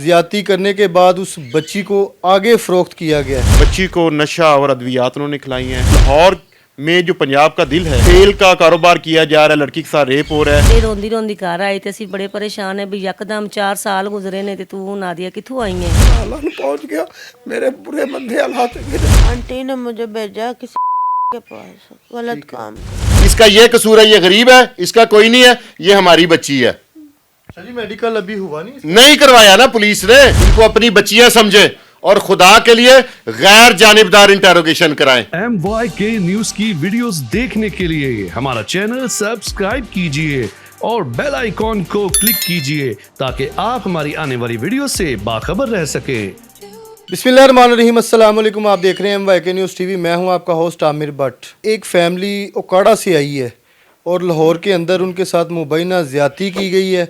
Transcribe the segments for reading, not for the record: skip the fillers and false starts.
ज्यादती करने के बाद उस बच्ची को आगे फरोख्त किया गया है। बच्ची को नशा और अद्वियात उन्होंने खिलाई हैं। लाहौर में जो पंजाब का दिल है, तेल का कारोबार किया जा रहा है, लड़की के साथ रेप हो रहा है। ਇਹ ਰੋਂਦੀ ਰੋਂਦੀ ਘਰ ਆਈ ਤੇ ਅਸੀਂ ਬੜੇ ਪਰੇਸ਼ਾਨ ਹੈ ਵੀ ਯਕਦਮ 4 ਸਾਲ ਗੁਜ਼ਰੇ ਨੇ ਤੇ ਤੂੰ ਨਾਦੀਆ ਕਿੱਥੋਂ ਆਈ ਹੈ। अल्लाह ने पहुंच गया, मेरे बुरे मंदे हालात हैं। आंटी ने मुझे भेजा किसी के पास गलत काम। इसका ये कसूर है, ये गरीब है, इसका कोई नहीं है, ये हमारी बच्ची है। जी मेडिकल अभी हुआ नहीं? नहीं करवाया ना पुलिस ने, इनको अपनी बच्चियां समझे और खुदा के लिए गैर जानिबदार इंटेरोगेशन कराएं। MYK न्यूज की वीडियोस देखने के लिए हमारा चैनल सब्सक्राइब कीजिए और बेल आइकॉन को क्लिक कीजिए ताकि आप हमारी आने वाली वीडियो से बाखबर रह सकें। बिस्मिल्लाहिर्रहमानिर्रहीम, अस्सलाम वालेकुम। आप देख रहे हैं MYK न्यूज़ टीवी। मैं हूं आपका होस्ट आमिर भट्ट। एक फैमिली ओकाड़ा से आई है और लाहौर के अंदर उनके साथ मुबैना ज़्यादती की गई है।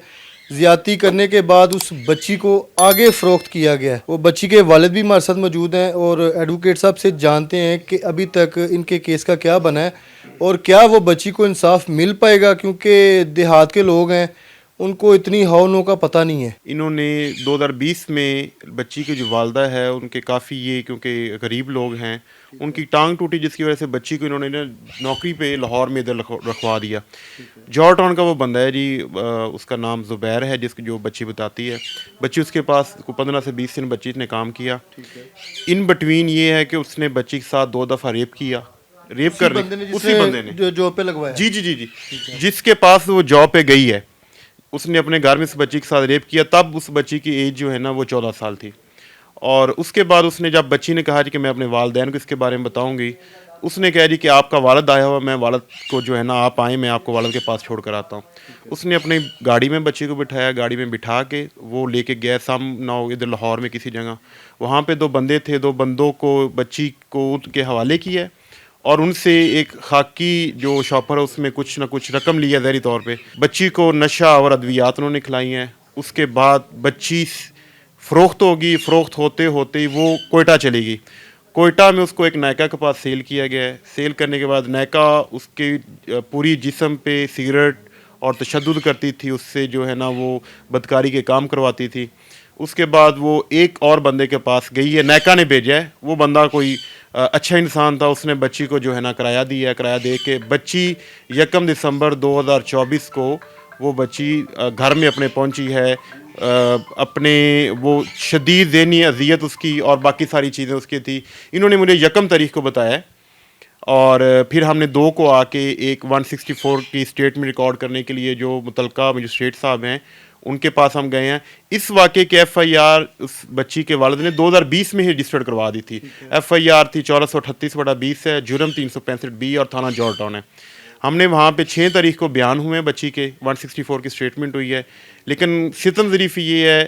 ज़्यादती करने के बाद उस बच्ची को आगे फ़रोख्त किया गया है। वो बच्ची के वालिद भी हमारे साथ मौजूद हैं और एडवोकेट साहब से जानते हैं कि अभी तक इनके केस का क्या बना है और क्या वो बच्ची को इंसाफ मिल पाएगा, क्योंकि देहात के लोग हैं, उनको इतनी हौनों का पता नहीं है। इन्होंने 2020 में बच्ची की जो वालदा है उनके काफ़ी ये, क्योंकि गरीब लोग हैं, उनकी टांग टूटी, जिसकी वजह से बच्ची को इन्होंने नौकरी पे लाहौर में इधर रखवा दिया। जॉर्ज टाउन का वो बंदा है जी, उसका नाम ज़ुबैर है, जिसकी जो बच्ची बताती है। बच्ची उसके पास 15 से 20 दिन बच्ची ने काम किया। इन बिटवीन ये है कि उसने बच्ची के साथ 2 दफ़ा रेप किया। रेप करने उसी बंदे ने जो जॉब पे लगवाया। जी जी जी जी, जिसके पास वो जॉब पे गई है, उसने अपने घर में उस बच्ची के साथ रेप किया। तब उस बच्ची की एज जो है ना वो 14 साल थी। और उसके बाद उसने, जब बच्ची ने कहा जी कि मैं अपने वालिदैन को इसके बारे में बताऊंगी, उसने कहा जी कि आपका वालिद आया हुआ, मैं वालिद को जो है ना, आप आए, मैं आपको वालिद के पास छोड़ कर आता हूँ। उसने अपनी गाड़ी में बच्ची को बिठाया, गाड़ी में बिठा के वो लेके गया सामना इधर लाहौर में किसी जगह। वहाँ पे 2 बंदे थे, 2 बंदों को बच्ची को उनके हवाले किया और उनसे एक खाकी जो शॉपर है उसमें कुछ ना कुछ रकम लिया ज़हरी तौर पे। बच्ची को नशा और अद्वियात उन्होंने खिलाई हैं। उसके बाद बच्ची फ़रोख्त होगी। फ़रोख्त होते होते ही वो कोयटा चली गई। कोयटा में उसको एक नायका के पास सेल किया गया है। सेल करने के बाद नायका उसके पूरी जिस्म पे सिगरेट और तशद्दुद करती थी, उससे जो है ना वो बदकारी के काम करवाती थी। उसके बाद वो एक और बंदे के पास गई है, नायका ने भेजा है। वो बंदा कोई अच्छा इंसान था, उसने बच्ची को जो है ना किराया दिया है। किराया दे के बच्ची 1 दिसंबर 2024 को वो बच्ची घर में अपने पहुंची है। अपने वो शदीद ज़हनी अजियत उसकी और बाकी सारी चीज़ें उसकी थी। इन्होंने मुझे 1 तारीख को बताया और फिर हमने 2 को आके एक 164 की स्टेटमेंट रिकॉर्ड करने के लिए जो मुतलका मजिस्ट्रेट साहब हैं उनके पास हम गए हैं। इस वाक़े की FIR उस बच्ची के वालिद ने 2020 में ही रजिस्टर्ड करवा दी थी। FIR थी 1438/20 है, जुर्म 365B और थाना जॉर्ज टाउन है। हमने वहाँ पे 6 तारीख को बयान हुए हैं बच्ची के, 164 की स्टेटमेंट हुई है। लेकिन सितम ज़रीफ़ ये है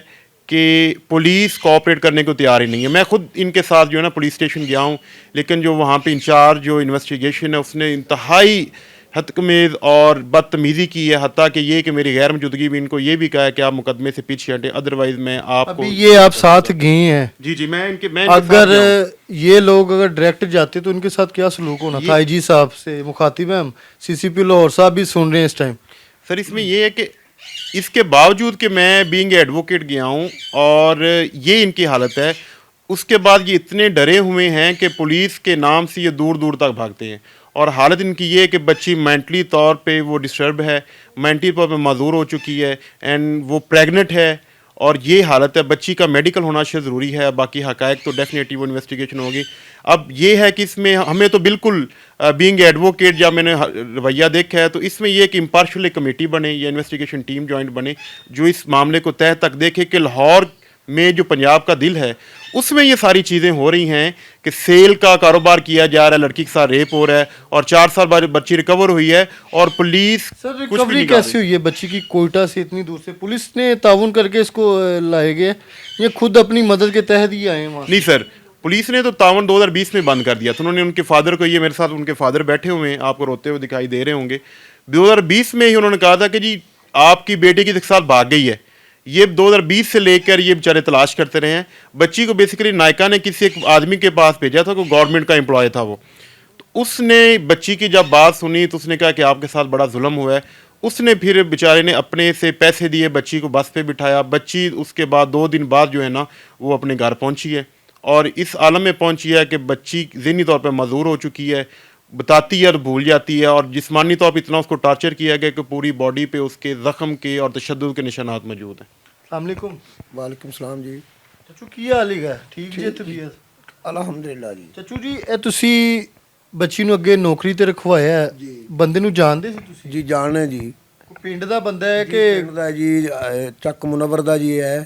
कि पुलिस कोऑपरेट करने को तैयार ही नहीं है। मैं खुद इनके साथ जो है ना पुलिस स्टेशन गया हूँ, लेकिन जो वहाँ पे इंचार्ज जो इन्वेस्टिगेशन है उसने इंतहाई हतकमेज़ और बदतमीज़ी की है। हत्ता कि ये कि मेरी गैर मौजूदगी भी इनको ये भी कहा है कि आप मुकदमे से पीछे हटें, अदरवाइज़ मैं आपको। अभी ये आप साथ गए हैं? जी जी, मैं इनके अगर ये लोग अगर डायरेक्ट जाते तो उनके साथ क्या सलूक होना था? IG साहब से मुखातिब हैं हम, CCP लाहौर साहब भी सुन रहे हैं इस टाइम। सर इसमें ये है कि इसके बावजूद कि मैं बीइंग एडवोकेट गया हूँ और ये इनकी हालत है, उसके बाद ये इतने डरे हुए हैं कि पुलिस के नाम से ये दूर दूर तक भागते हैं। और हालत इनकी ये है कि बच्ची मेंटली तौर पे वो डिस्टर्ब है, मेंटली तौर पे माजूर हो चुकी है एंड वो प्रेग्नेंट है और ये हालत है। बच्ची का मेडिकल होना ज़रूरी है। बाकी हकायक तो डेफिनेटली वो इन्वेस्टिगेशन होगी। अब ये है कि इसमें हमें तो बिल्कुल बीइंग एडवोकेट जब मैंने रवैया देखा है तो इसमें यह कि इम्पार्शल एक कमेटी बने या इन्वेस्टिगेशन टीम जॉइंट बने जो इस मामले को तह तक देखे कि लाहौर में जो पंजाब का दिल है उसमें ये सारी चीज़ें हो रही हैं कि सेल का कारोबार किया जा रहा है, लड़की के साथ रेप हो रहा है और 4 साल बाद बच्ची रिकवर हुई है और पुलिस सर रिकवरी कैसे हुई है बच्ची की? कोयटा से इतनी दूर से पुलिस ने ताउन करके इसको लाए गए, ये खुद अपनी मदद के तहत ही आए हैं? नहीं सर, पुलिस ने तो तावन 2020 में बंद कर दिया था। उन्होंने उनके फादर को, ये मेरे साथ उनके फादर बैठे हुए हैं, आपको रोते हुए दिखाई दे रहे होंगे, 2020 में ही उन्होंने कहा था कि जी आपकी बेटी के साथ भाग गई है। ये 2020 से लेकर ये बेचारे तलाश करते रहे हैं। बच्ची को बेसिकली नायका ने किसी एक आदमी के पास भेजा था, कोई गवर्नमेंट का एम्प्लॉय था वो। तो उसने बच्ची की जब बात सुनी तो उसने कहा कि आपके साथ बड़ा जुल्म हुआ है। उसने फिर बेचारे ने अपने से पैसे दिए, बच्ची को बस पे बिठाया। बच्ची उसके बाद 2 दिन बाद जो है ना वो अपने घर पहुंची है, और इस आलम में पहुंची है कि बच्ची ज़हनी तौर पे मजबूर हो चुकी है, बताती है और भूल जाती है, और जिस्मानी तौर पर इतना उसको टॉर्चर किया गया कि पूरी बॉडी पे उसके ज़ख्म के और तशद्दुद के निशानात मौजूद हैं। अस्सलाम वालेकुम। वालेकुम सलाम जी। ਚਾਚੂ ਕੀ ਹਾਲ ਹੈਗਾ? ਠੀਕ ਜੇ ਤਬੀਅਤ? ਅਲਹਮਦੁਲਿਲਾ ਜੀ। ਚਾਚੂ ਜੀ ਇਹ ਤੁਸੀਂ ਬੱਚੀ ਨੂੰ ਅੱਗੇ ਨੌਕਰੀ ਤੇ ਰਖਵਾਇਆ ਹੈ, ਬੰਦੇ ਨੂੰ ਜਾਣਦੇ ਸੀ ਤੁਸੀਂ? ਜੀ ਜਾਣਦੇ ਜੀ। ਕੋਈ ਪਿੰਡ ਦਾ ਬੰਦਾ ਹੈ ਕਿ? ਪਿੰਡ ਦਾ ਜੀ ਚੱਕ ਮੁਨਵਰ ਦਾ ਜੀ ਹੈ,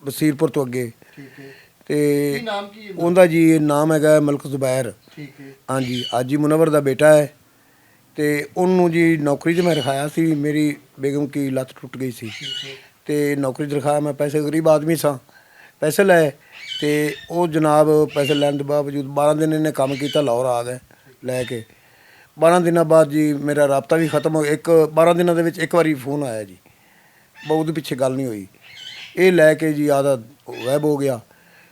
ਬਸੀਰਪੁਰ ਤੋਂ ਅੱਗੇ। ਠੀਕ ਹੈ। ਤੇ ਕੀ ਨਾਮ ਕੀ ਹੈ? ਉਹਦਾ ਜੀ ਨਾਮ ਹੈਗਾ ਮਲਕ ਜ਼ੁਬੈਰ। ਠੀਕ ਹੈ। ਹਾਂਜੀ, ਅੱਜ ਹੀ ਮੁਨਵਰ ਦਾ ਬੇਟਾ ਹੈ। ਤੇ ਉਹਨੂੰ ਜੀ ਨੌਕਰੀ 'ਤੇ ਮੈਂ ਰਖਾਇਆ ਸੀ, ਮੇਰੀ ਬੇਗਮ ਕੀ ਲੱਤ ਟੁੱਟ ਗਈ ਸੀ ਤੇ ਨੌਕਰੀ 'ਤੇ ਰਖਾਇਆ ਮੈਂ। ਪੈਸੇ ਗਰੀਬ ਆਦਮੀ ਸਾਂ, ਪੈਸੇ ਲਏ ਤੇ ਉਹ ਜਨਾਬ ਪੈਸੇ ਲੈਣ ਦੇ ਬਾਵਜੂਦ 12 ਦਿਨ ਇਹਨੇ ਕੰਮ ਕੀਤਾ, ਲਾਹੌਰ ਆ ਗਏ ਲੈ ਕੇ। 12 ਦਿਨਾਂ ਬਾਅਦ ਜੀ ਮੇਰਾ ਰਾਬਤਾ ਵੀ ਖਤਮ ਹੋ ਗਿਆ। 12 ਦਿਨਾਂ ਦੇ ਵਿੱਚ ਇੱਕ ਵਾਰੀ ਫੋਨ ਆਇਆ ਜੀ, ਬਹੁਤ ਦੇ ਪਿੱਛੇ ਗੱਲ ਨਹੀਂ ਹੋਈ। ਇਹ ਲੈ ਕੇ ਜੀ ਆਦਾ ਗਾਇਬ ਹੋ ਗਿਆ।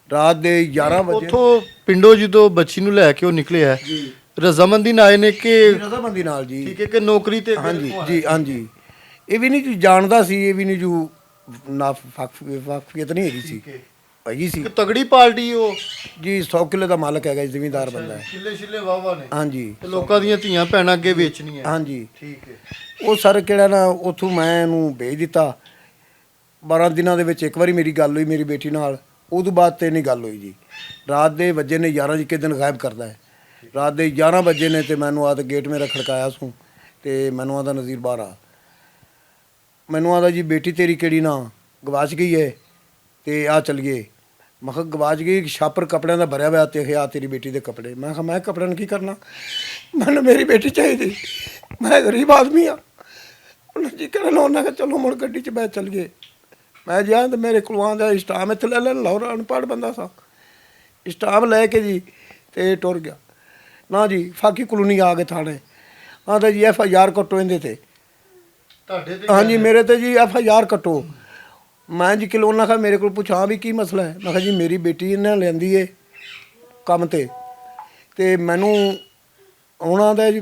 ਰਾਤ ਦੇ 11 ਵਜੇ ਉੱਥੋਂ ਪਿੰਡੋਂ ਜਦੋਂ ਬੱਚੀ ਨੂੰ ਲੈ ਕੇ ਉਹ ਨਿਕਲਿਆ ਜੀ ਰਜ਼ਾਮੰਦੀ ਨਾਲ ਆਏ ਨੇ ਕਿ? ਰਜ਼ਾਮੰਦੀ ਨਾਲ ਜੀ। ਠੀਕ ਹੈ ਕਿ ਨੌਕਰੀ ਤੇ? ਹਾਂਜੀ ਜੀ ਹਾਂਜੀ। ਇਹ ਵੀ ਨਹੀਂ ਜੀ ਜਾਣਦਾ ਸੀ, ਇਹ ਵੀ ਨਹੀਂ ਜੋ ਨਾ ਵਾਕਫੀਅਤ ਨਹੀਂ ਹੈਗੀ ਸੀ, ਹੈਗੀ ਸੀ ਕਿ ਤਗੜੀ ਪਾਰਟੀ ਉਹ ਜੀ। 100 ਕਿੱਲੇ ਦਾ ਮਾਲਕ ਹੈਗਾ ਜੀ, ਜ਼ਿਮੀਂਦਾਰ ਬੰਦਾ ਹੈ। ਕਿੱਲੇ ਛਿੱਲੇ ਵਾਵਾ ਨੇ? ਹਾਂਜੀ। ਤੇ ਲੋਕਾਂ ਦੀਆਂ ਧੀਆਂ ਭੈਣਾਂ ਅੱਗੇ ਵੇਚਣੀਆਂ? ਹਾਂਜੀ। ਠੀਕ ਹੈ। ਉਹ ਸਰ ਕਿਹੜਾ ਨਾ ਉੱਥੋਂ ਮੈਂ ਇਹਨੂੰ ਭੇਜ ਦਿੱਤਾ। 12 ਦਿਨਾਂ ਦੇ ਵਿੱਚ ਇੱਕ ਵਾਰੀ ਮੇਰੀ ਗੱਲ ਹੋਈ ਮੇਰੀ ਬੇਟੀ ਨਾਲ, ਉਦੋਂ ਬਾਅਦ ਤੇ ਨਹੀਂ ਗੱਲ ਹੋਈ ਜੀ। ਰਾਤ ਦੇ ਵਜੇ ਨੇ 11 ਜੀ, ਕਿਸ ਦਿਨ ਗਾਇਬ ਕਰਦਾ ਹੈ। ਰਾਤ ਦੇ 11 ਵਜੇ ਨੇ ਤੇ ਮੈਨੂੰ ਆਦ ਗੇਟ ਮੇਰਾ ਖੜਕਾਇਆ ਸੂ ਤੇ ਮੈਨੂੰ ਆਦਾ ਨਜ਼ੀਰ ਬਾਹਰ ਆ। ਮੈਨੂੰ ਆਦਾ ਜੀ ਬੇਟੀ ਤੇਰੀ ਕਿਹੜੀ ਨਾ ਗਵਾਚ ਗਈ ਹੈ ਤੇ ਆ ਚਲੀਏ। ਮੈਂ ਕਿਹਾ ਗਵਾਚ ਗਈ, ਛਾਪਰ ਕੱਪੜਿਆਂ ਦਾ ਭਰਿਆ ਹੋਇਆ ਤੇ ਆ ਤੇਰੀ ਬੇਟੀ ਦੇ ਕੱਪੜੇ। ਮੈਂ ਕਿਹਾ ਮੈਂ ਕੱਪੜਿਆਂ ਨੂੰ ਕੀ ਕਰਨਾ, ਮੈਨੂੰ ਮੇਰੀ ਬੇਟੀ ਚਾਹੀਦੀ, ਮੈਂ ਗਰੀਬ ਆਦਮੀ ਆ। ਉਹਨਾਂ ਜੀ ਕਹਿਣ ਉਹਨਾਂ ਕਿ ਚਲੋ ਮੁੜ ਗੱਡੀ 'ਚ ਬੈ ਚਲੀਏ। ਮੈਂ ਜਾ ਤੇ ਮੇਰੇ ਕੋਲ ਆਂਦਾ ਸਟਾਮ ਇੱਥੇ ਲੈ ਲੈਣ, ਲਾਹੌਰ ਅਨਪੜ੍ਹ ਬੰਦਾ ਸਾਂ। ਸਟਾਮ ਲੈ ਕੇ ਜੀ ਤੇ ਟੁਰ ਗਿਆ। ਨਾ ਜੀ ਫਾਕੀ ਕਲੋਨੀ ਆ ਗਏ ਥਾਣੇ, ਆਂਦਾ ਜੀ FIR ਕੱਟੋ ਇਹਦੇ ਤੇ। ਤੁਹਾਡੇ ਤੇ? ਹਾਂਜੀ ਮੇਰੇ ਤੇ ਜੀ FIR ਕੱਟੋ। ਮੈਂ ਜੀ ਕਿਲੋ ਉਹਨਾਂ ਕਹਾ ਮੇਰੇ ਕੋਲ ਪੁੱਛਾਂ ਵੀ ਕੀ ਮਸਲਾ ਹੈ। ਮੈਂ ਕਿਹਾ ਜੀ ਮੇਰੀ ਬੇਟੀ ਇਹਨਾਂ ਲੈਂਦੀ ਏ ਕੰਮ ਤੇ ਮੈਨੂੰ ਆਉਣਾ ਦਾ ਜੀ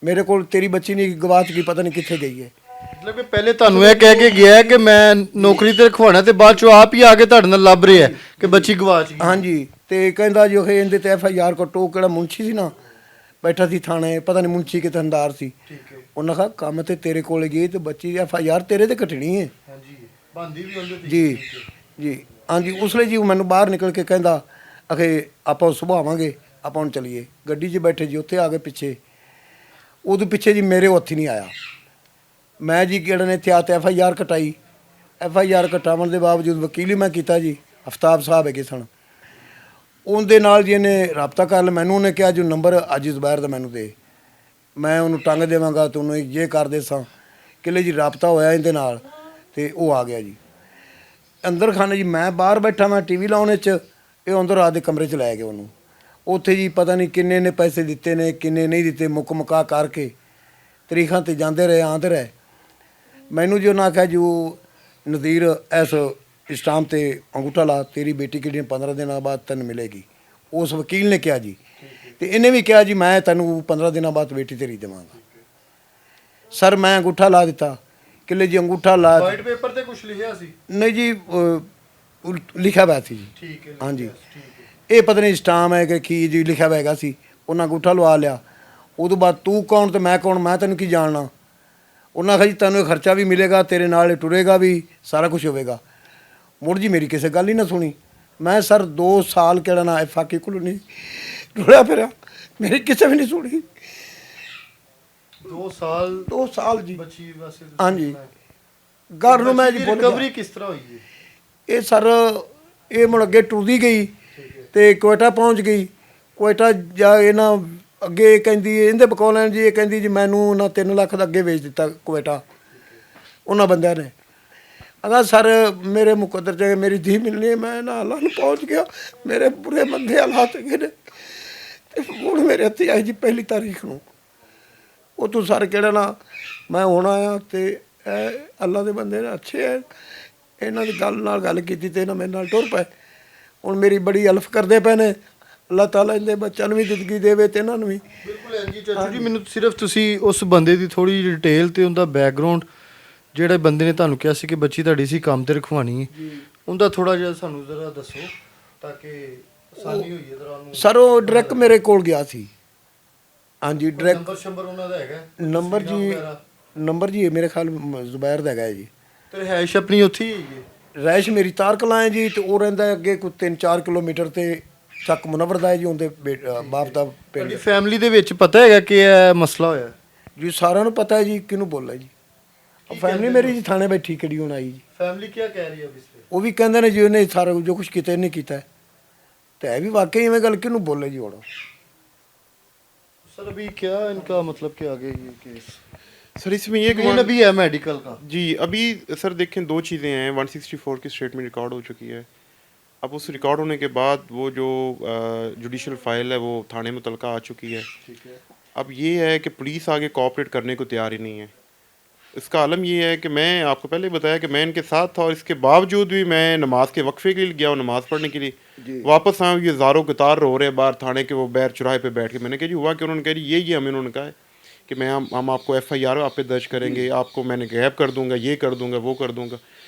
ਮੇਰੇ ਕੋਲ ਤੇਰੀ ਬੱਚੀ ਨਹੀਂ ਗਵਾਚ ਗਈ, ਪਤਾ ਨਹੀਂ ਕਿੱਥੇ ਗਈ ਹੈ। ਮਤਲਬ ਕਿ ਪਹਿਲੇ ਤੁਹਾਨੂੰ ਇਹ ਕਹਿ ਕੇ ਗਿਆ ਕਿ ਮੈਂ ਨੌਕਰੀ ਤੇ ਰਖਵਾਉਣਾ ਤੇ ਬਾਅਦ ਚੋਂ ਆਪ ਹੀ ਆ ਕੇ ਤੁਹਾਡੇ ਨਾਲ ਲੱਭ ਰਿਹਾ ਕਿ ਬੱਚੀ ਗਵਾਚ ਗਈ? ਹਾਂਜੀ। ਤੇ ਕਹਿੰਦਾ ਜੀ ਉਹ ਇਹਦੇ ਤੇ FIR ਕੱਟੋ। ਕਿਹੜਾ ਮੁੰਸ਼ੀ ਸੀ ਨਾ ਬੈਠਾ ਸੀ ਥਾਣੇ, ਪਤਾ ਨਹੀਂ ਮੁੰਸ਼ੀ ਕਿ ਥਾਣੇਦਾਰ ਸੀ। ਠੀਕ ਹੈ। ਉਹਨਾਂ ਕਹਾ ਕੰਮ ਤੇ ਤੇਰੇ ਕੋਲ ਗਈ ਤੇ ਬੱਚੀ ਦੀ FIR ਤੇਰੇ ਤੇ ਕੱਟਣੀ ਹੈ। ਹਾਂਜੀ ਬੰਦੀ ਵੀ ਉਹਦੇ ਤੇ? ਜੀ ਜੀ ਹਾਂਜੀ। ਉਸ ਲਈ ਜੀ ਉਹ ਮੈਨੂੰ ਬਾਹਰ ਨਿਕਲ ਕੇ ਕਹਿੰਦਾ ਅਖੇ ਆਪਾਂ ਸੁਬਾਹ ਆਵਾਂਗੇ, ਆਪਾਂ ਹੁਣ ਚਲੀਏ। ਗੱਡੀ 'ਚ ਬੈਠੇ ਜੀ, ਉੱਥੇ ਆ ਗਏ ਪਿੱਛੇ। ਉਦੋਂ ਪਿੱਛੇ ਜੀ ਮੇਰੇ ਹੱਥ ਹੀ ਨਹੀਂ ਆਇਆ। ਮੈਂ ਜੀ ਕਿਹੜੇ ਨੇ ਇੱਥੇ ਆ ਤੇ FIR ਕਟਾਈ। FIR ਕਟਾਉਣ ਦੇ ਬਾਵਜੂਦ ਵਕੀਲ ਹੀ ਮੈਂ ਕੀਤਾ ਜੀ, ਅਫਤਾਬ ਸਾਹਿਬ ਹੈਗੇ ਸਨ। ਉਹਦੇ ਨਾਲ ਜੀ ਇਹਨੇ ਰਾਬਤਾ ਕਰ ਲਿਆ। ਮੈਨੂੰ ਉਹਨੇ ਕਿਹਾ ਜੋ ਨੰਬਰ ਅੱਜ ਜ਼ੁਬੈਰ ਦਾ ਮੈਨੂੰ ਦੇ, ਮੈਂ ਉਹਨੂੰ ਟੰਗ ਦੇਵਾਂਗਾ, ਤੁਹਾਨੂੰ ਇਹ ਕਰ ਦੇ ਸਾਂ। ਕਿਲੇ ਜੀ ਰਾਬਤਾ ਹੋਇਆ ਇਹਦੇ ਨਾਲ ਤੇ ਉਹ ਆ ਗਿਆ ਜੀ ਅੰਦਰ ਖਾਨੇ ਜੀ। ਮੈਂ ਬਾਹਰ ਬੈਠਾ, ਮੈਂ TV ਲਾਉਣ 'ਚ, ਇਹ ਅੰਦਰ ਆ ਦੇ ਕਮਰੇ 'ਚ ਲੈ ਗਏ ਉਹਨੂੰ। ਉੱਥੇ ਜੀ ਪਤਾ ਨਹੀਂ ਕਿੰਨੇ ਨੇ ਪੈਸੇ ਦਿੱਤੇ ਨੇ, ਕਿੰਨੇ ਨਹੀਂ ਦਿੱਤੇ, ਮੁੱਕ ਮੁਕਾ ਕਰਕੇ ਤਰੀਖਾਂ 'ਤੇ ਜਾਂਦੇ ਰਹੇ, ਆਉਂਦੇ ਰਹੇ। ਮੈਨੂੰ ਜੀ ਉਹਨਾਂ ਆਖਿਆ ਜੋ ਨਜ਼ੀਰ ਇਸ ਸਟਾਮ 'ਤੇ ਅੰਗੂਠਾ ਲਾ, ਤੇਰੀ ਬੇਟੀ ਕਿਹੜੀ 15 ਦਿਨਾਂ ਬਾਅਦ ਤੈਨੂੰ ਮਿਲੇਗੀ। ਉਸ ਵਕੀਲ ਨੇ ਕਿਹਾ ਜੀ, ਤੇ ਇਹਨੇ ਵੀ ਕਿਹਾ ਜੀ ਮੈਂ ਤੈਨੂੰ 15 ਦਿਨਾਂ ਬਾਅਦ ਬੇਟੀ ਤੇਰੀ ਦੇਵਾਂਗਾ। ਸਰ ਮੈਂ ਅੰਗੂਠਾ ਲਾ ਦਿੱਤਾ। ਕਿਲੇ ਜੀ ਅੰਗੂਠਾ ਲਾ। ਵਾਈਟ ਪੇਪਰ ਤੇ ਕੁਝ ਲਿਖਿਆ ਸੀ? ਨਹੀਂ ਜੀ ਲਿਖਿਆ ਹੋਇਆ ਸੀ ਜੀ। ਠੀਕ ਹੈ। ਹਾਂਜੀ। ਇਹ ਪਤਾ ਨਹੀਂ ਸਟਾਮ ਹੈ ਕਿ ਕੀ ਜੀ ਲਿਖਿਆ ਹੋਇਆ ਸੀ। ਉਹਨਾਂ ਅੰਗੂਠਾ ਲਵਾ ਲਿਆ। ਉਦੋਂ ਬਾਅਦ ਤੂੰ ਕੌਣ ਤੇ ਮੈਂ ਕੌਣ, ਮੈਂ ਤੈਨੂੰ ਕੀ ਜਾਣਨਾ। ਉਹਨਾਂ ਆਖਿਆ ਜੀ ਤੈਨੂੰ ਇਹ ਖਰਚਾ ਵੀ ਮਿਲੇਗਾ, ਤੇਰੇ ਨਾਲ ਟੁਰੇਗਾ ਵੀ, ਸਾਰਾ ਕੁਝ ਹੋਵੇਗਾ। ਮੁੜ ਜੀ ਮੇਰੀ ਕਿਸੇ ਗੱਲ ਹੀ ਨਾ ਸੁਣੀ। ਮੈਂ ਸਰ 2 ਸਾਲ ਕਿਹੜਾ ਨਾ ਫਾਕੀ ਕਲੋਨੀ ਟੁਰਿਆ ਫਿਰਿਆ, ਮੇਰੀ ਕਿਸੇ ਵੀ ਨਹੀਂ ਸੁਣੀ। 2 ਸਾਲ ਜੀ ਬੱਚੀ ਵਾਸਤੇ? ਹਾਂਜੀ। ਘਰ ਨੂੰ ਮੈਂ ਜੀ ਭੁੱਲ ਗਿਆ। ਰਿਕਵਰੀ ਕਿਸ ਤਰ੍ਹਾਂ ਹੋਈ ਹੈ? ਇਹ ਸਰ ਇਹ ਮੁੜ ਅੱਗੇ ਟੁਰਦੀ ਗਈ ਤੇ ਕੋਇਟਾ ਪਹੁੰਚ ਗਈ। ਕੋਇਟਾ ਜਾ ਇਹ ਨਾ ਅੱਗੇ ਕਹਿੰਦੀ ਇਹਦੇ ਬਕੌਲੈਂਡ ਜੀ, ਇਹ ਕਹਿੰਦੀ ਜੀ ਮੈਨੂੰ ਨਾ 3 ਲੱਖ ਦਾ ਅੱਗੇ ਵੇਚ ਦਿੱਤਾ ਕੋਇਟਾ ਉਹਨਾਂ ਬੰਦਿਆਂ ਨੇ। ਅਗਾ ਸਰ ਮੇਰੇ ਮੁਕੱਦਰ 'ਚ ਮੇਰੀ ਧੀ ਮਿਲਣੀ ਹੈ, ਮੈਂ ਨਾ ਹਾਲਾਂ ਨੂੰ ਪਹੁੰਚ ਗਿਆ। ਮੇਰੇ ਬੁਰੇ ਮੰਦੇ ਹਾਲਾਤ ਹੈਗੇ ਨੇ ਤੇ ਹੁਣ ਮੇਰੇ ਹੱਥ ਆਈ ਜੀ 1 ਤਾਰੀਖ ਨੂੰ। ਉਹ ਤੋਂ ਸਰ ਕਿਹੜਾ ਨਾ ਮੈਂ ਹੁਣ ਆਇਆ ਤੇ ਇਹ ਅੱਲਾ ਦੇ ਬੰਦੇ ਨੇ ਅੱਛੇ ਹੈ, ਇਹਨਾਂ ਦੀ ਗੱਲ ਨਾਲ ਗੱਲ ਕੀਤੀ ਤੇ ਇਹਨਾਂ ਮੇਰੇ ਨਾਲ ਟੁਰ ਪਏ। ਹੁਣ ਮੇਰੀ ਬੜੀ ਅਲਫ ਕਰਦੇ ਪਏ ਨੇ, ਅੱਲਾਹ ਤਾਲਾ ਇਹਦੇ ਬੱਚਿਆਂ ਨੂੰ ਵੀ ਜ਼ਿੰਦਗੀ ਦੇਵੇ ਤੇ ਇਹਨਾਂ ਨੂੰ ਵੀ। ਬਿਲਕੁਲ ਹਾਂਜੀ ਚਾਚੂ ਜੀ, ਮੈਨੂੰ ਸਿਰਫ ਤੁਸੀਂ ਉਸ ਬੰਦੇ ਦੀ ਥੋੜੀ ਡਿਟੇਲ ਤੇ ਉਹਦਾ ਬੈਕਗ੍ਰਾਉਂਡ, ਜਿਹੜੇ ਬੰਦੇ ਨੇ ਤੁਹਾਨੂੰ ਕਿਹਾ ਸੀ ਕਿ ਬੱਚੀ ਤੁਹਾਡੀ ਸੀ ਕੰਮ ਤੇ ਰਖਵਾਣੀ ਹੈ, ਉਹਦਾ ਥੋੜਾ ਜਿਹਾ ਸਾਨੂੰ ਜ਼ਰਾ ਦੱਸੋ ਤਾਂ ਕਿ ਆਸਾਨੀ ਹੋਈ ਜਰਾ ਉਹਨੂੰ। ਸਰ ਉਹ ਡਾਇਰੈਕਟ ਮੇਰੇ ਕੋਲ ਗਿਆ ਸੀ। ਹਾਂਜੀ ਡਾਇਰੈਕਟ ਨੰਬਰ ਸ਼ੰਬਰ ਉਹਨਾਂ ਦਾ ਹੈਗਾ? ਨੰਬਰ ਜੀ ਮੇਰੇ ਖਿਆਲ ਜ਼ੁਬੈਰ ਦਾ ਹੈਗਾ ਜੀ। ਤੇ ਰਿਹਾਇਸ਼ ਆਪਣੀ ਉੱਥੇ ਹੀ ਹੈਗੀ ਹੈ? ਰੈਸ਼ ਮੇਰੀ ਤਾਰ ਕਲਾਂ ਹੈ ਜੀ, ਤੇ ਉਹ ਰਹਿੰਦਾ ਹੈ ਅੱਗੇ ਕੋਈ 3-4 ਕਿਲੋਮੀਟਰ ਤੇ ਚੱਕ ਮੁਨੱਵਰ ਦਾ ਹੈ ਜੀ, ਉਹਦੇ ਬਾਪ ਦਾ ਪਿੰਡ। ਤੁਹਾਡੀ ਫੈਮਿਲੀ ਦੇ ਵਿੱਚ ਪਤਾ ਹੈਗਾ ਕਿ ਇਹ ਮਸਲਾ ਹੋਇਆ? ਜੀ ਸਾਰਿਆਂ ਨੂੰ ਪਤਾ ਹੈ ਜੀ, ਕਿਹਨੂੰ ਬੋਲਿਆ ਜੀ। ਫੈਮਿਲੀ ਮੇਰੀ ਜੀ ਥਾਣੇ ਬੈਠੀ ਕਿਹੜੀ ਹੁਣ ਆਈ ਜੀ। ਫੈਮਿਲੀ ਕੀ ਕਹਿ ਰਹੀ ਹੈ ਇਸ ਤੇ? ਉਹ ਵੀ ਕਹਿੰਦੇ ਨੇ ਜੀ ਉਹਨੇ ਸਾਰਾ ਜੋ ਕੁਝ ਕੀਤਾ ਇਹਨੇ ਕੀਤਾ ਹੈ। ਤੇ ਇਹ ਵੀ ਵਾਕਈ ਇਵੇਂ ਗੱਲ ਕਿਹਨੂੰ ਬੋਲੇ ਜੀ ਹੁਣ। सर अभी क्या इनका मतलब कि आगे ये केस सर इसमें ये मेन अभी है मेडिकल का? जी अभी सर देखें दो चीज़ें हैं। 164 की स्टेटमेंट रिकॉर्ड हो चुकी है। अब उस रिकॉर्ड होने के बाद वो जो जुडिशल फाइल है वो थाने मुतलका आ चुकी है। ठीक है। अब ये है कि पुलिस आगे कोऑपरेट करने को तैयार ही नहीं है। इसका आलम ये है कि मैं आपको पहले बताया कि मैं इनके साथ था और इसके बावजूद भी मैं नमाज के वक्फे के लिए गया हूँ, नमाज़ पढ़ने के लिए वापस आया हूँ, ये ज़ारों कतार रो रहे हैं बाहर थाने के वो बैर चौराहे पे बैठ के। मैंने कहा जी हुआ कि उन्होंने कहा जी यही हमें उन्होंने कहा है कि मैं हम आपको FIR आप पे दर्ज करेंगे, आपको मैंने गैप कर दूंगा, ये कर दूंगा, वो कर दूंगा।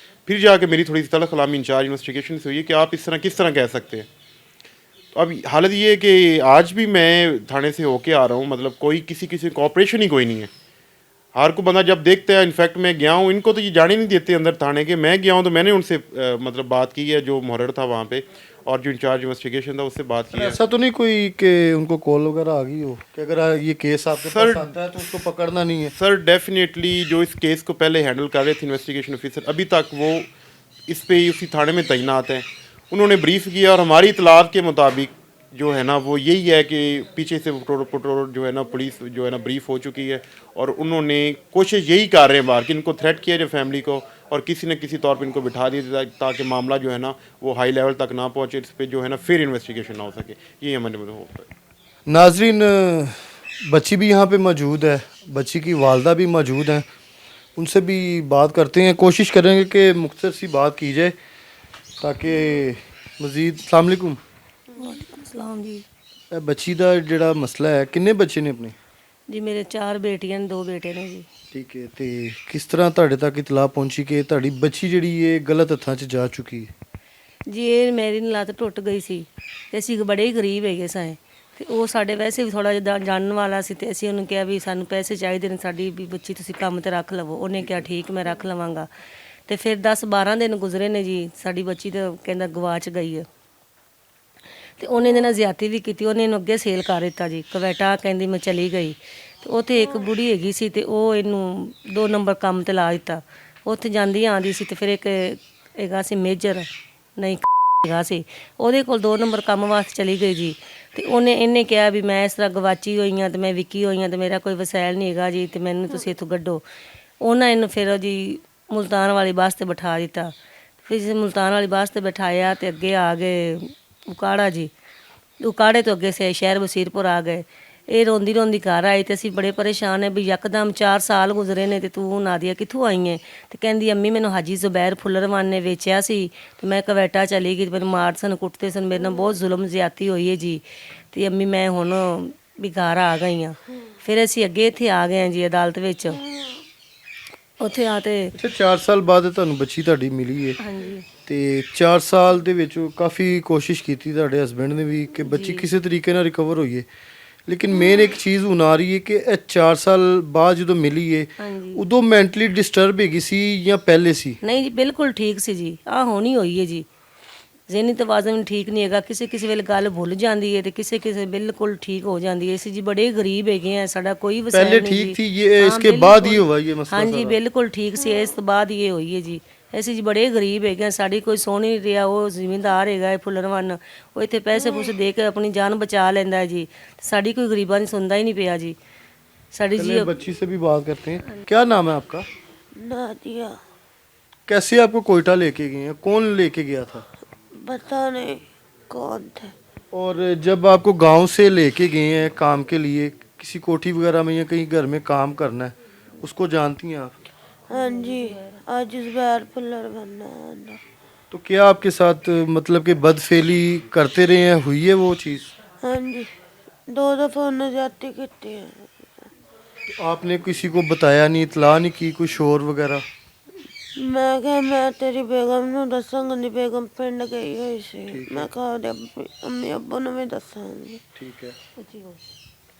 फिर जाके मेरी थोड़ी सी तलख कलामी इंचार्ज इन्वेस्टिगेशन से हुई है कि आप इस तरह किस तरह कह सकते हैं। तो अब हालत ये है कि आज भी मैं थाने से होके आ रहा हूँ, मतलब कोई किसी कोऑपरेशन ही कोई नहीं है। हर को बंदा जब देखता है, इनफैक्ट मैं गया हूँ, इनको तो ये जाने नहीं देते अंदर थाने के। मैं गया हूँ तो मैंने उनसे मतलब बात की है, जो मुहर्रर था वहाँ पे और जो इंचार्ज इन्वेस्टिगेशन था उससे बात की है। ऐसा तो नहीं कोई कि उनको कॉल वगैरह आ गई हो कि अगर ये केस आपके पास आता है तो उसको पकड़ना नहीं है? सर डेफिनेटली जो इस केस को पहले हैंडल कर रहे थे इन्वेस्टिगेशन ऑफिसर, अभी तक वो इस पे उसी थाने में तैनात हैं। उन्होंने ब्रीफ किया और हमारी इतलात के मुताबिक जो है ना वो यही है कि पीछे से पेट्रोल जो है ना पुलिस जो है ना ब्रीफ हो चुकी है और उन्होंने कोशिश यही कर रहे हैं बाहर कि इनको थ्रेट किया जाए फैमिली को और किसी न किसी तौर पे इनको बिठा दिया ताकि मामला जो है ना वो हाई लेवल तक ना पहुँचे, इस पर जो है ना फिर इन्वेस्टिगेशन ना हो सके। ये हमारे मतलब होता है। नाजरीन, बच्ची भी यहाँ पे मौजूद है, बच्ची की वालदा भी मौजूद हैं, उनसे भी बात करते हैं, कोशिश करेंगे कि मुख्तसर सी बात की जाए ताकि मज़ीद। अस्सलाम वालेकुम। ਵਾਲੇਕੁਮ ਸਲਾਮ ਜੀ। ਇਹ ਬੱਚੀ ਦਾ ਜਿਹੜਾ ਮਸਲਾ ਹੈ, ਕਿੰਨੇ ਬੱਚੇ ਨੇ ਆਪਣੇ? ਜੀ ਮੇਰੇ 4 ਬੇਟੀਆਂ ਨੇ, 2 ਬੇਟੇ ਨੇ ਜੀ। ਠੀਕ ਹੈ, ਤੇ ਕਿਸ ਤਰ੍ਹਾਂ ਤੁਹਾਡੇ ਤੱਕ ਇਤਲਾਹ ਪਹੁੰਚੀ ਕਿ ਤੁਹਾਡੀ ਬੱਚੀ ਜਿਹੜੀ ਇਹ ਗਲਤ ਹੱਥਾਂ 'ਚ ਜਾ ਚੁੱਕੀ ਹੈ? ਜੀ ਇਹ ਮੇਰੀ ਲੱਤ ਟੁੱਟ ਗਈ ਸੀ ਤੇ ਅਸੀਂ ਬੜੇ ਹੀ ਗਰੀਬ ਹੈਗੇ ਸਾਂ ਤੇ ਉਹ ਸਾਡੇ ਵੈਸੇ ਵੀ ਥੋੜਾ ਜਿਹਾ ਜਾਣਨ ਵਾਲਾ ਸੀ ਤੇ ਅਸੀਂ ਉਹਨੂੰ ਕਿਹਾ ਵੀ ਸਾਨੂੰ ਪੈਸੇ ਚਾਹੀਦੇ ਨੇ, ਸਾਡੀ ਵੀ ਬੱਚੀ ਤੁਸੀਂ ਕੰਮ ਤੇ ਰੱਖ ਲਵੋ। ਉਹਨੇ ਕਿਹਾ ਠੀਕ ਮੈਂ ਰੱਖ ਲਵਾਂਗਾ। ਤੇ ਫਿਰ 10-12 ਦਿਨ ਗੁਜ਼ਰੇ ਨੇ ਜੀ, ਸਾਡੀ ਬੱਚੀ ਤਾਂ ਕਹਿੰਦਾ ਗਵਾਚ ਗਈ ਹੈ ਤੇ ਉਹਨੇ ਇਹਦੇ ਨਾਲ ਜ਼ਿਆਦਤੀ ਵੀ ਕੀਤੀ। ਉਹਨੇ ਇਹਨੂੰ ਅੱਗੇ ਸੇਲ ਕਰ ਦਿੱਤਾ ਜੀ। ਕਵੈਟਾ ਕਹਿੰਦੀ ਮੈਂ ਚਲੀ ਗਈ ਤੇ ਉੱਥੇ ਇੱਕ ਬੁੜੀ ਹੈਗੀ ਸੀ ਤੇ ਉਹ ਇਹਨੂੰ 2 ਨੰਬਰ ਕੰਮ ਤੇ ਲਾ ਦਿੱਤਾ। ਉੱਥੇ ਜਾਂਦੀ ਆਉਂਦੀ ਸੀ ਤੇ ਫਿਰ ਇੱਕ ਹੈਗਾ ਸੀ ਮੇਜਰ, ਨਹੀਂ ਹੈਗਾ ਸੀ, ਉਹਦੇ ਕੋਲ 2 ਨੰਬਰ ਕੰਮ ਵਾਸਤੇ ਚਲੀ ਗਈ ਜੀ। ਤੇ ਇਹਨੇ ਕਿਹਾ ਵੀ ਮੈਂ ਇਸ ਤਰ੍ਹਾਂ ਗਵਾਚੀ ਹੋਈ ਹਾਂ ਤੇ ਮੈਂ ਵਿਕੀ ਹੋਈ ਹਾਂ ਤੇ ਮੇਰਾ ਕੋਈ ਵਸੈਲ ਨਹੀਂ ਹੈਗਾ ਜੀ ਤੇ ਮੈਨੂੰ ਤੁਸੀਂ ਇੱਥੋਂ ਕੱਢੋ। ਉਹਨਾਂ ਇਹਨੂੰ ਫਿਰ ਜੀ ਮੁਲਤਾਨ ਵਾਲੀ ਬੱਸ ਤੇ ਬਿਠਾ ਦਿੱਤਾ। ਫਿਰ ਮੁਲਤਾਨ ਵਾਲੀ ਬੱਸ ਤੇ ਬਿਠਾਇਆ ਤੇ ਅੱਗੇ ਆ ਗਏ ਉਕਾੜਾ ਜੀ। ਉਕਾੜੇ ਤੋਂ ਅੱਗੇ ਸ਼ਹਿਰ ਵਸੀਰਪੁਰ ਆ ਗਏ। ਇਹ ਰੋਂਦੀ ਰੋਂਦੀ ਘਰ ਆਈ ਤੇ ਅਸੀਂ ਬੜੇ ਪਰੇਸ਼ਾਨ ਹੈ ਵੀ ਯਕਦਮ 4 ਸਾਲ ਗੁਜ਼ਰੇ ਨੇ ਤੇ ਤੂੰ ਨਾਦੀਆ ਕਿੱਥੋਂ ਆਈ ਹੈ? ਤੇ ਕਹਿੰਦੀ ਅੰਮੀ ਮੈਨੂੰ ਹਾਜੀ ਜ਼ੁਬੈਰ ਫੁੱਲਰਵਾਨ ਨੇ ਵੇਚਿਆ ਸੀ ਤੇ ਮੈਂ ਕਵੈਟਾ ਚਲੀ ਗਈ, ਮੈਨੂੰ ਮਾਰ ਸਨ, ਕੁੱਟਦੇ ਸਨ, ਮੇਰੇ ਨਾਲ ਬਹੁਤ ਜ਼ੁਲਮ ਜ਼ਿਆਦਤੀ ਹੋਈ ਹੈ ਜੀ। ਤੇ ਅੰਮੀ ਮੈਂ ਹੁਣ ਵੀ ਘਰ ਆ ਗਈ ਹਾਂ। ਫਿਰ ਅਸੀਂ ਅੱਗੇ ਇੱਥੇ ਆ ਗਏ ਹਾਂ ਜੀ ਅਦਾਲਤ ਵਿੱਚ। ਉੱਥੇ ਆ ਤੇ ਅੱਛਾ, 4 ਸਾਲ ਬਾਅਦ ਤੁਹਾਨੂੰ ਬੱਚੀ ਤੁਹਾਡੀ ਮਿਲੀ ਹੈ? ਹਾਂਜੀ। ਤੇ 4 ਸਾਲ ਦੇ ਵਿੱਚ ਕਾਫੀ ਕੋਸ਼ਿਸ਼ ਕੀਤੀ ਤੁਹਾਡੇ ਹਸਬੈਂਡ ਨੇ ਵੀ ਕਿ ਬੱਚੀ ਕਿਸੇ ਤਰੀਕੇ ਨਾਲ ਰਿਕਵਰ ਹੋਈਏ, ਲੇਕਿਨ ਮੇਨ ਇੱਕ ਚੀਜ਼ ਹੁਣ ਆ ਰਹੀ ਹੈ ਕਿ ਇਹ 4 ਸਾਲ ਬਾਅਦ ਜਦੋਂ ਮਿਲੀ ਹੈ ਉਦੋਂ ਮੈਂਟਲੀ ਡਿਸਟਰਬ ਹੈਗੀ ਸੀ ਜਾਂ ਪਹਿਲੇ ਸੀ? ਨਹੀਂ ਜੀ ਬਿਲਕੁਲ ਠੀਕ ਸੀ ਜੀ। ਆਹ ਹੋਣੀ ਹੋਈ ਹੈ ਜੀ। ਜ਼ਿਹਨੀ ਤਵਾਜ਼ਨ ਠੀਕ ਨਹੀਂ ਹੈਗਾ, ਕਿਸੇ ਵੇਲੇ ਗੱਲ ਭੁੱਲ ਜਾਂਦੀ ਹੈ ਤੇ ਕਿਸੇ ਬਿਲकुल ठीक हो जाती है। इसी जी बड़े गरीब है, साडा कोई वसाइल पहले नहीं ठीक थी ये, इसके बाद ही हुआ ये मसला? हाँ जी बिल्कुल ठीक सी, इस तो बाद ये हुई है जी। ਅਸੀਂ ਜੀ ਬੜੇ ਗਰੀਬ ਹੈਗੇ, ਸਾਡੀ ਕੋਈ ਸੋਹ ਨਹੀਂ ਰਿਹਾ। ਉਹ ਜ਼ਿਮੀਂਦਾਰ ਹੈਗਾ ਫੁੱਲਰਵਨ, ਉਹ ਇੱਥੇ ਪੈਸੇ ਪੂਸੇ ਦੇ ਕੇ ਆਪਣੀ ਜਾਨ ਬਚਾ ਲੈਂਦਾ ਜੀ। ਸਾਡੀ ਕੋਈ ਗਰੀਬਾਂ ਨਹੀਂ ਸੁਣਦਾ ही नहीं ਪਿਆ ਜੀ। ਸਾਡੀ जी बच्ची से भी बात करते हैं। क्या नाम है आपका? नादिया। कैसे आपको कोयटा लेके गए हैं? कौन लेके गया था? पता नहीं कौन थे। और जब आपको गांव से लेके गए हैं काम के लिए, किसी कोठी वगैरह में या कहीं घर में काम करना है, उसको जानती हैं आप? हाँ जी, आज जुबैर फुल्लर बनना है। तो क्या आपके साथ मतलब कि बदफेली करते रहे हैं, हुई है वो चीज़? हाँ जी 2 दफ़ा उन्हें ज्यादती की है। तो आपने किसी को बताया नहीं, इतला नहीं की, कोई शोर वगैरह? मैं कहा मैं तेरी बेगम नूं दसांगा नी, बेगम पिंड गई हुई सी। मैं कहा ਉਹਦੇ अम्मी अब्बू ਨੂੰ ਵੀ ਦੱਸਾਂਗੀ। ठीक है।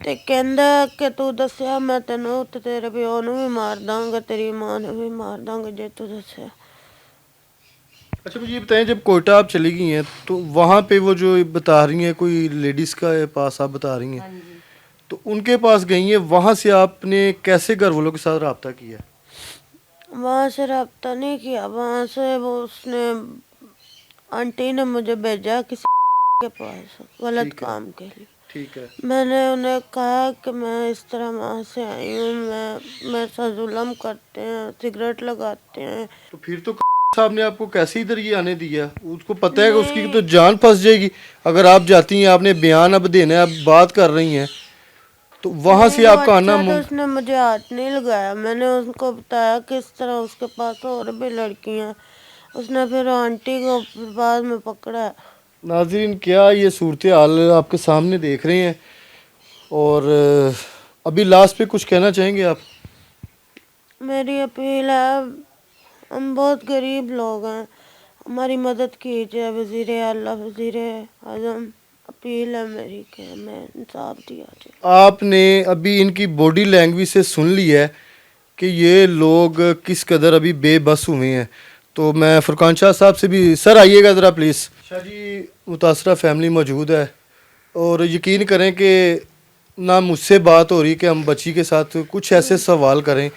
ਤੇ ਕਹਿੰਦਾ ਕਿ ਤੂੰ ਦੱਸਿਆ ਮੈਂ ਤੈਨੂੰ ਤੇ ਤੇਰੇ ਪਿਓ ਨੂੰ ਵੀ ਮਾਰ ਦਾਂਗਾ, ਤੇਰੀ ਮਾਂ ਨੂੰ भी मार दांगा जे तू ਦੱਸਿਆ। अच्छा मुझे ये बताएं, जब कोयटा आप चली गई हैं तो वहाँ पे वो जो बता रही हैं कोई लेडीज़ का पास आप बता रही हैं, तो उनके पास गई हैं, वहाँ से आपने कैसे घर वालों के साथ रब्ता किया? वहाँ से रब्ता नहीं किया, वहाँ से वो उसने आंटी ने मुझे भेजा किसी के पास गलत काम के लिए। ठीक है। मैंने उन्हें कहा कि मैं इस तरह वहाँ से आई हूँ, मेरे साथ जुल्म करते हैं, सिगरेट लगाते हैं। तो फिर तो साहब ने आपको कैसे इधर ये आने दिया? उसको पता है कि उसकी तो जान फंस जाएगी अगर आप जाती हैं, आपने बयान अब देना है, आप बात कर रही हैं, तो वहाँ से आपका आना तो उसने मुझे हाथ नहीं लगाया, मैंने उसको बताया कि इस तरह उसके पास और भी लड़कियाँ, उसने फिर आंटी को बाद में पकड़ा। नाज़रीन, क्या ये सूरत हाल आपके सामने देख रहे हैं, और अभी लास्ट पे कुछ कहना चाहेंगे आप? मेरी अपील है, हम बहुत गरीब लोग हैं, हमारी मदद कीजिए वज़ीर आला, वज़ीर आज़म, अपील है मेरी कि हमें इंसाफ दिया जाए। आपने अभी इनकी बॉडी लैंग्वेज से सुन लिया है कि ये लोग किस कदर अभी बेबस हुए हैं, तो मैं फुरकान शाह साहब से भी, सर आइएगा ज़रा प्लीज़। शाह जी, मुतासरा फैमिली मौजूद है और यकीन करें कि ना मुझसे बात हो रही कि हम बच्ची के साथ कुछ ऐसे सवाल करें,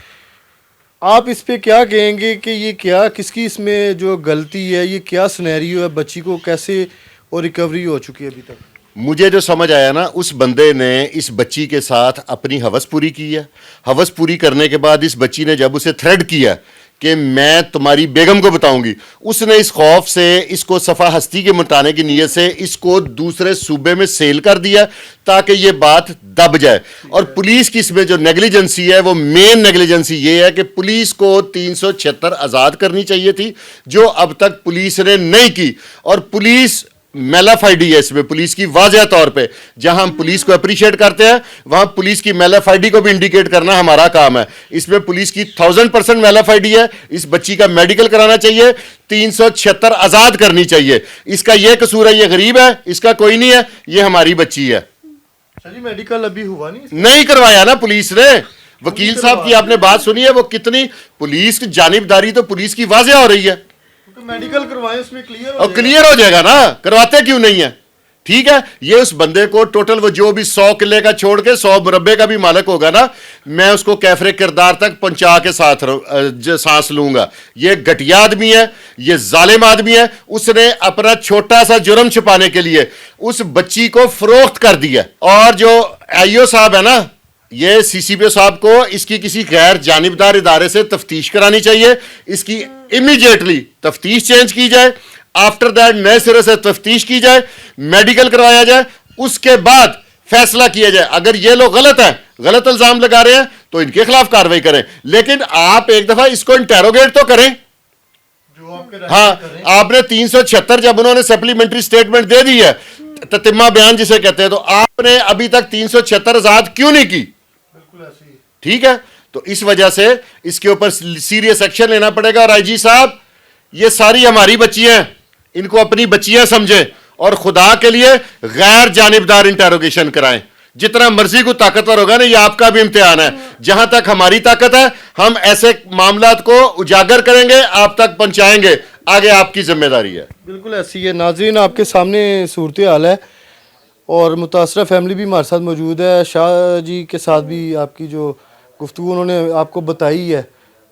आप इस पे क्या कहेंगे कि ये क्या, किसकी इसमें जो गलती है, ये क्या सिनेरियो है, बच्ची को कैसे और रिकवरी हो चुकी है अभी तक? मुझे जो समझ आया ना, उस बंदे ने इस बच्ची के साथ अपनी हवस पूरी की है। हवस पूरी करने के बाद इस बच्ची ने जब उसे थ्रेड किया कि मैं तुम्हारी बेगम को बताऊंगी, उसने इस खौफ से इसको सफ़ा हस्ती के मिटाने की नीयत से इसको दूसरे सूबे में सेल कर दिया ताकि ये बात दब जाए। और पुलिस की इसमें जो नेग्लिजेंसी है, वो मेन नेग्लिजेंसी ये है कि पुलिस को 376 आज़ाद करनी चाहिए थी, जो अब तक पुलिस ने नहीं की। और पुलिस मेलाफाइडी है इसमें, पुलिस की वाज़ह तौर पे, जहां हम पुलिस को अप्रिशिएट करते हैं वहां पुलिस की मेलाफाइडी को भी इंडिकेट करना हमारा काम है। इसमें पुलिस की 1000% मेलाफाइडी है। इस बच्ची का मेडिकल कराना चाहिए, 376 आज़ाद करनी चाहिए। इसका ये कसूर है, ये गरीब है, इसका कोई नहीं है, ये हमारी बच्ची है। जी मेडिकल अभी हुआ नहीं करवाया ना पुलिस ने। वकील साहब की आपने बात सुनी है, वो कितनी पुलिस की जानिबदारी, तो पुलिस की वाज़ह हो रही है। तो मेडिकल करवाएं, उसमें क्लियर और क्लियर हो जाएगा ना, करवाते क्यों नहीं है? ठीक है, ये उस बंदे को टोटल वो जो भी 100 किले का छोड़ के 100 मुरब्बे का भी मालिक होगा ना, मैं उसको कैफरे किरदार तक पहुंचा के साथ सांस लूंगा। ये घटिया आदमी है, ये जालिम आदमी है। उसने अपना छोटा सा जुर्म छुपाने के लिए उस बच्ची को फरोख्त कर दिया। और जो आईओ साहब है ना, ये सीसीपीओ साहब को इसकी किसी गैर जानिबदार इदारे से तफ्तीश करानी चाहिए। इसकी इमीडिएटली तफ्तीश चेंज की जाए, आफ्टर दैट नए सिरे से तफ्तीश की जाए, मेडिकल करवाया जाए, उसके बाद फैसला किया जाए। अगर ये लोग गलत हैं, गलत इल्जाम लगा रहे हैं, तो इनके खिलाफ कार्रवाई करें। लेकिन आप एक दफा इसको इंटेरोगेट तो करें। हाँ, आपने 376 जब उन्होंने सप्लीमेंट्री स्टेटमेंट दे दी है, ततिम्मा बयान जिसे कहते हैं, तो आपने अभी तक 376 आजाद क्यों नहीं की? ठीक है, तो इस वजह से इसके ऊपर सीरियस एक्शन लेना पड़ेगा। और आईजी साहब, ये सारी हमारी बच्चियां हैं, इनको अपनी बच्चियां समझे और खुदा के लिए गैर जानिबदार इंटेरोगेशन कराएं। जितना मर्जी को ताकतवर होगा ना, ये आपका भी इम्तिहान है। जहां तक हमारी ताकत है, हम ऐसे मामलात को उजागर करेंगे, आप तक पहुंचाएंगे। आगे आपकी जिम्मेदारी है। बिल्कुल ऐसी है। नाज़रीन, आपके सामने सूरत हाल है और मुतासरा फैमिली भी हमारे साथ मौजूद है। शाह जी के साथ भी आपकी जो गुफ्तगू उन्होंने आपको बताई है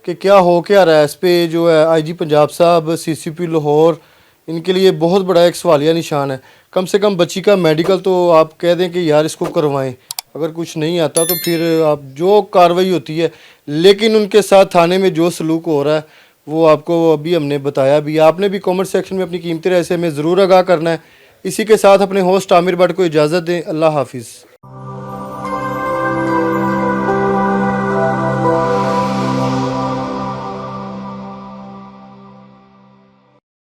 कि क्या हो क्या रहा है, इस पे जो है आईजी पंजाब साहब, सीसीपी लाहौर, इनके लिए बहुत बड़ा एक सवालिया निशान है। कम से कम बच्ची का मेडिकल तो आप कह दें कि यार इसको करवाएं, अगर कुछ नहीं आता तो फिर आप जो कार्रवाई होती है। लेकिन उनके साथ थाने में जो सलूक हो रहा है वो आपको अभी हमने बताया भी। आपने भी कमेंट सेक्शन में अपनी कीमती राय से हमें ज़रूर आगाह करना है। इसी के साथ अपने होस्ट आमिर भट्ट को इजाज़त दें। अल्लाह हाफिज़।